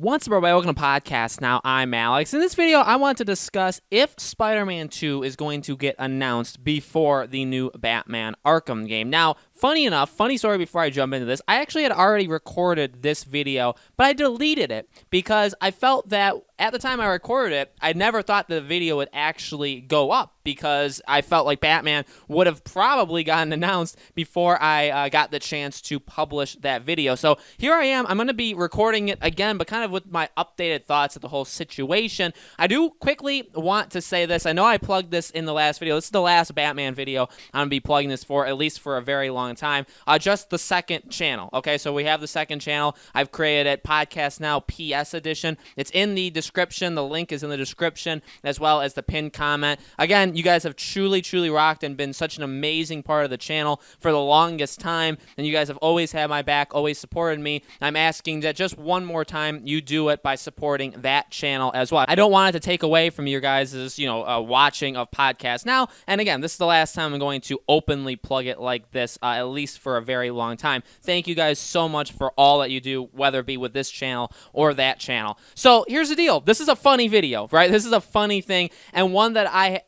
What's up, everybody? Welcome to podcast. Now, I'm Alex. In this video, I want to discuss if Spider-Man 2 is going to get announced before the new Batman Arkham game. Now, funny enough, funny story before I jump into this, I actually had already recorded this video, but I deleted it because I felt that at the time I recorded it, I never thought the video would actually go up because I felt like Batman would have probably gotten announced before I got the chance to publish that video. So here I am. I'm going to be recording it again, but kind of with my updated thoughts of the whole situation. I do quickly want to say this. I know I plugged this in the last video. This is the last Batman video I'm going to be plugging this for, at least for a very long time. Just the second channel. Okay, so we have the second channel. I've created it, Podcast Now PS Edition. It's in the description. The link is in the description, as well as the pinned comment. Again, you guys have truly rocked and been such an amazing part of the channel for the longest time, and you guys have always had my back, always supported me. I'm asking that just one more time you do it by supporting that channel as well. I don't want it to take away from your guys' watching of Podcast Now, and again, this is the last time I'm going to openly plug it like this, at least for a very long time. Thank you guys so much for all that you do, whether it be with this channel or that channel. So here's the deal. This is a funny video, right? This is a funny thing, and one that I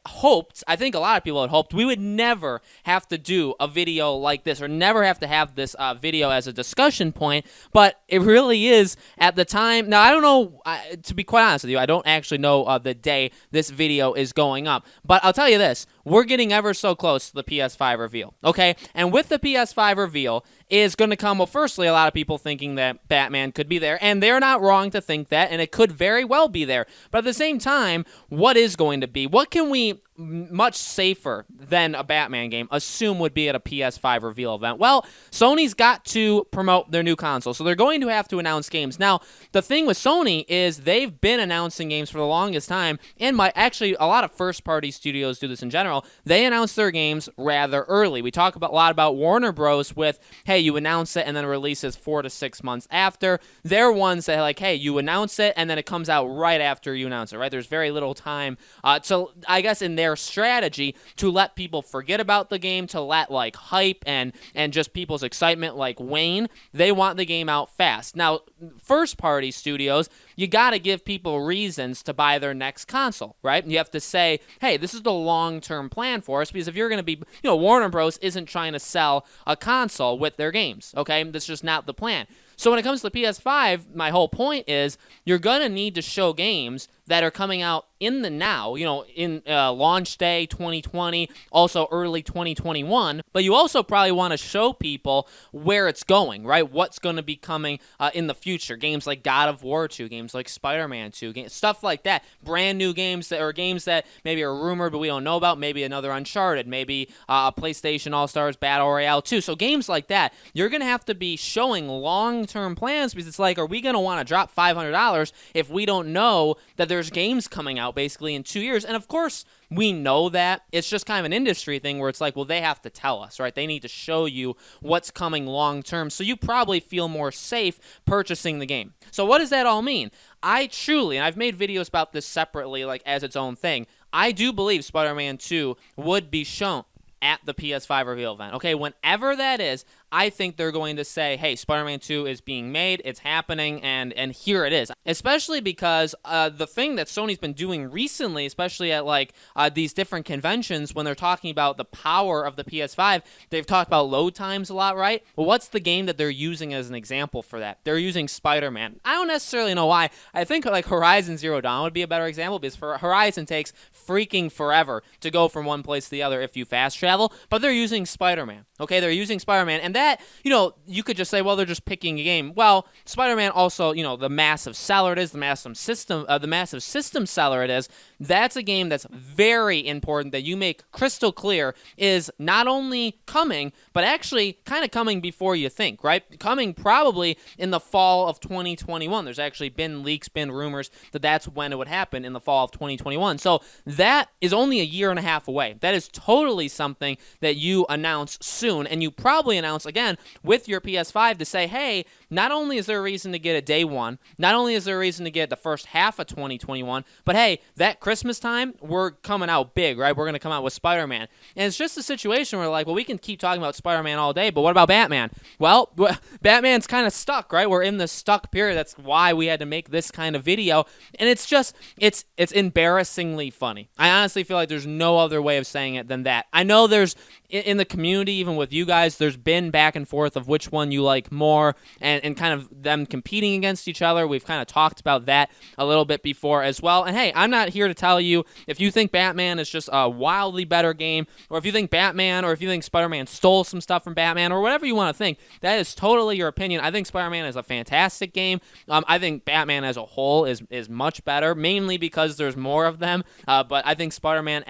think a lot of people had hoped we would never have to do a video like this, or never have to have this video as a discussion point, but it really is at the time. Now, I don't know, to be quite honest with you, I don't actually know the day this video is going up, but I'll tell you this, we're getting ever so close to the PS5 reveal, okay? And with the PS5 reveal is going to come, well, firstly, a lot of people thinking that Batman could be there, and they're not wrong to think that, and it could very well be there. But at the same time, what is going to be? What can we, much safer than a Batman game, assume would be at a PS5 reveal event? Well, Sony's got to promote their new console, so they're going to have to announce games. Now, the thing with Sony is they've been announcing games for the longest time, and actually, a lot of first-party studios do this in general. They announce their games rather early. We talk a lot about Warner Bros. With, hey, you announce it and then releases 4 to 6 months after. They're ones that are like, hey, you announce it and then it comes out right after you announce it, right? There's very little time. So I guess in their strategy to let people forget about the game, to let like hype and just people's excitement like wane, they want the game out fast. Now, first party studios, you got to give people reasons to buy their next console, right? You have to say, hey, this is the long-term plan for us, because if you're going to be, Warner Bros. Isn't trying to sell a console with their games, okay? That's just not the plan. So when it comes to the PS5, my whole point is you're going to need to show games that are coming out in the now, in launch day 2020, also early 2021, but you also probably want to show people where it's going, right? What's going to be coming in the future. Games like God of War 2, games like Spider-Man 2, stuff like that. Brand new games games that maybe are rumored but we don't know about, maybe another Uncharted, maybe a PlayStation All-Stars Battle Royale 2. So games like that, you're going to have to be showing long-term plans, because it's like, are we going to want to drop $500 if we don't know that there's games coming out basically in 2 years? And of course, we know that. It's just kind of an industry thing where it's like, well, they have to tell us, right? They need to show you what's coming long term, so you probably feel more safe purchasing the game. So what does that all mean? I truly, and I've made videos about this separately, like as its own thing, I do believe Spider-Man 2 would be shown at the PS5 reveal event. Okay, whenever that is, I think they're going to say, hey, Spider-Man 2 is being made, it's happening, and here it is. Especially because the thing that Sony's been doing recently, especially at these different conventions, when they're talking about the power of the PS5, they've talked about load times a lot, right? Well, what's the game that they're using as an example for that? They're using Spider-Man. I don't necessarily know why. I think like Horizon Zero Dawn would be a better example, because for Horizon takes freaking forever to go from one place to the other if you fast travel, but they're using Spider-Man. Okay, they're using Spider-Man, and that, you could just say, well, they're just picking a game. Well, Spider-Man also, the massive seller it is, the massive system seller it is, that's a game that's very important that you make crystal clear is not only coming, but actually kind of coming before you think, right? Coming probably in the fall of 2021. There's actually been leaks, been rumors that that's when it would happen, in the fall of 2021. So that is only a year and a half away. That is totally something that you announce soon, and you probably announce again, with your PS5 to say, hey, not only is there a reason to get it day one, not only is there a reason to get it the first half of 2021, but hey, that Christmas time, we're coming out big, right? We're going to come out with Spider-Man. And it's just a situation where like, well, we can keep talking about Spider-Man all day, but what about Batman? Well, Batman's kind of stuck, right? We're in the stuck period. That's why we had to make this kind of video. And it's just, it's embarrassingly funny. I honestly feel like there's no other way of saying it than that. I know there's, in the community, even with you guys, there's been back and forth of which one you like more and kind of them competing against each other. We've kind of talked about that a little bit before as well. And hey, I'm not here to tell you if you think Batman is just a wildly better game, or if you think Batman, or if you think Spider-Man stole some stuff from Batman, or whatever you want to think. That is totally your opinion. I think Spider-Man is a fantastic game. I think Batman as a whole is much better, mainly because there's more of them. But I think Spider-Man,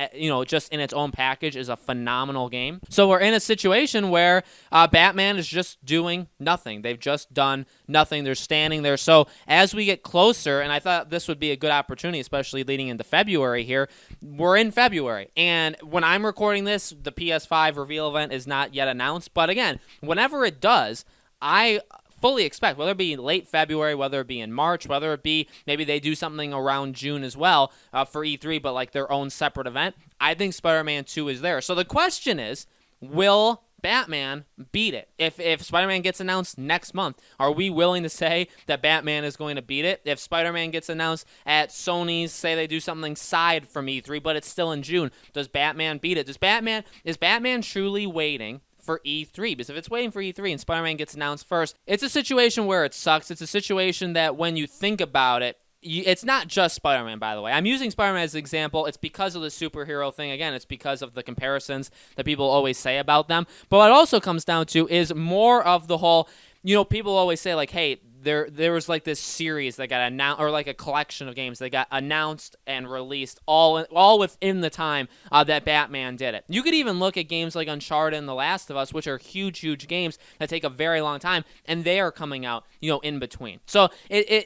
just in its own package, is a phenomenal game. So we're in a situation where Batman is just doing nothing. They've just done nothing. They're standing there. So as we get closer, and I thought this would be a good opportunity, especially leading into February here, we're in February. And when I'm recording this, the PS5 reveal event is not yet announced. But again, whenever it does, I fully expect, whether it be late February, whether it be in March, whether it be maybe they do something around June as well for E3, but like their own separate event, I think Spider-Man 2 is there. So the question is, will Batman beat it? If Spider-Man gets announced next month, are we willing to say that Batman is going to beat it? If Spider-Man gets announced at Sony's, say they do something side from E3, but it's still in June, does Batman beat it? Is Batman truly waiting for E3? Because if it's waiting for E3 and Spider-Man gets announced first, it's a situation where it sucks. It's a situation that when you think about it, it's not just Spider-Man, by the way. I'm using Spider-Man as an example. It's because of the superhero thing. Again, it's because of the comparisons that people always say about them. But what it also comes down to is more of the whole, people always say like, hey, there was like this series that got announced, or like a collection of games that got announced and released all within the time that Batman did it. You could even look at games like Uncharted and The Last of Us, which are huge games that take a very long time, and they are coming out, in between. So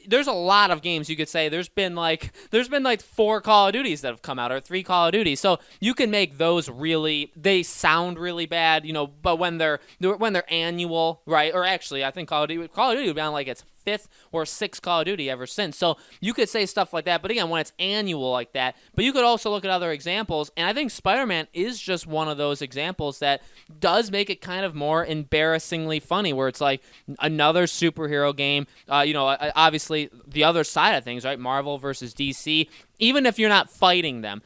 there's a lot of games you could say. There's been like 4 Call of Duties that have come out, or 3 Call of Duties. So you can make those they sound really bad, but when they're annual, right? Or actually, I think Call of Duty would be on like its 5th or 6th Call of Duty ever since. So you could say stuff like that, but again, when it's annual like that, but you could also look at other examples, and I think Spider-Man is just one of those examples that does make it kind of more embarrassingly funny, where it's like another superhero game, obviously the other side of things, right? Marvel versus DC, even if you're not fighting them,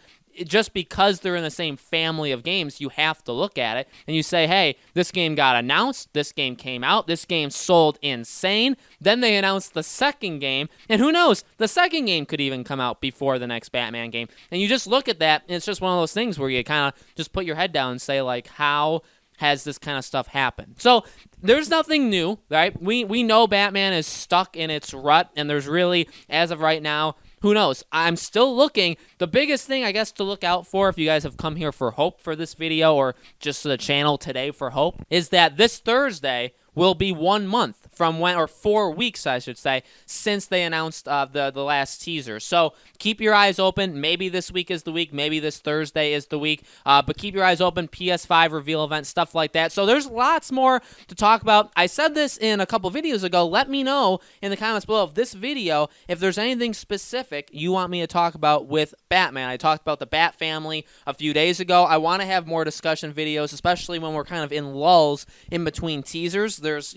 just because they're in the same family of games, you have to look at it and you say, hey, this game got announced, this game came out, this game sold insane, then they announced the second game, and who knows, the second game could even come out before the next Batman game. And you just look at that, and it's just one of those things where you kind of just put your head down and say, like, how has this kind of stuff happened? So there's nothing new, right? We know Batman is stuck in its rut, and there's really, as of right now, who knows? I'm still looking. The biggest thing, I guess, to look out for, if you guys have come here for hope for this video, or just the channel today for hope, is that this Thursday will be 1 month from when, or 4 weeks, I should say, since they announced the last teaser. So keep your eyes open. Maybe this week is the week. Maybe this Thursday is the week. But keep your eyes open. PS5 reveal event, stuff like that. So there's lots more to talk about. I said this in a couple videos ago. Let me know in the comments below of this video if there's anything specific you want me to talk about with Batman. I talked about the Bat family a few days ago. I want to have more discussion videos, especially when we're kind of in lulls in between teasers. There's,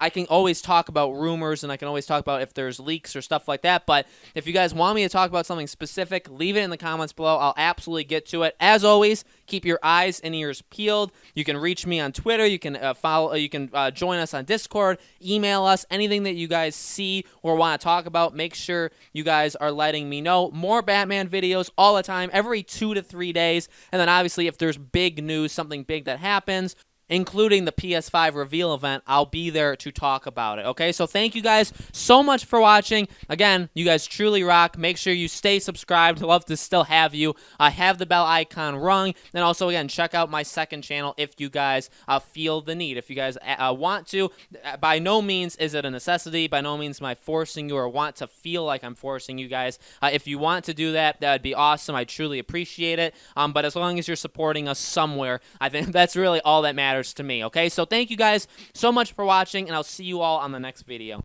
I can always talk about rumors, and I can always talk about if there's leaks or stuff like that, but if you guys want me to talk about something specific, leave it in the comments below. I'll absolutely get to it. As always, keep your eyes and ears peeled. You can reach me on Twitter. You can join us on Discord, email us, anything that you guys see or want to talk about. Make sure you guys are letting me know. More Batman videos all the time, every 2 to 3 days, and then obviously if there's big news, something big that happens, including the PS5 reveal event, I'll be there to talk about it, okay? So thank you guys so much for watching. Again, you guys truly rock. Make sure you stay subscribed. I'd love to still have you. Have the bell icon rung. And also, again, check out my second channel if you guys feel the need. If you guys want to, by no means is it a necessity. By no means am I forcing you or want to feel like I'm forcing you guys. If you want to do that, that would be awesome. I truly appreciate it. But as long as you're supporting us somewhere, I think that's really all that matters. matters to me, okay? So thank you guys so much for watching, and I'll see you all on the next video.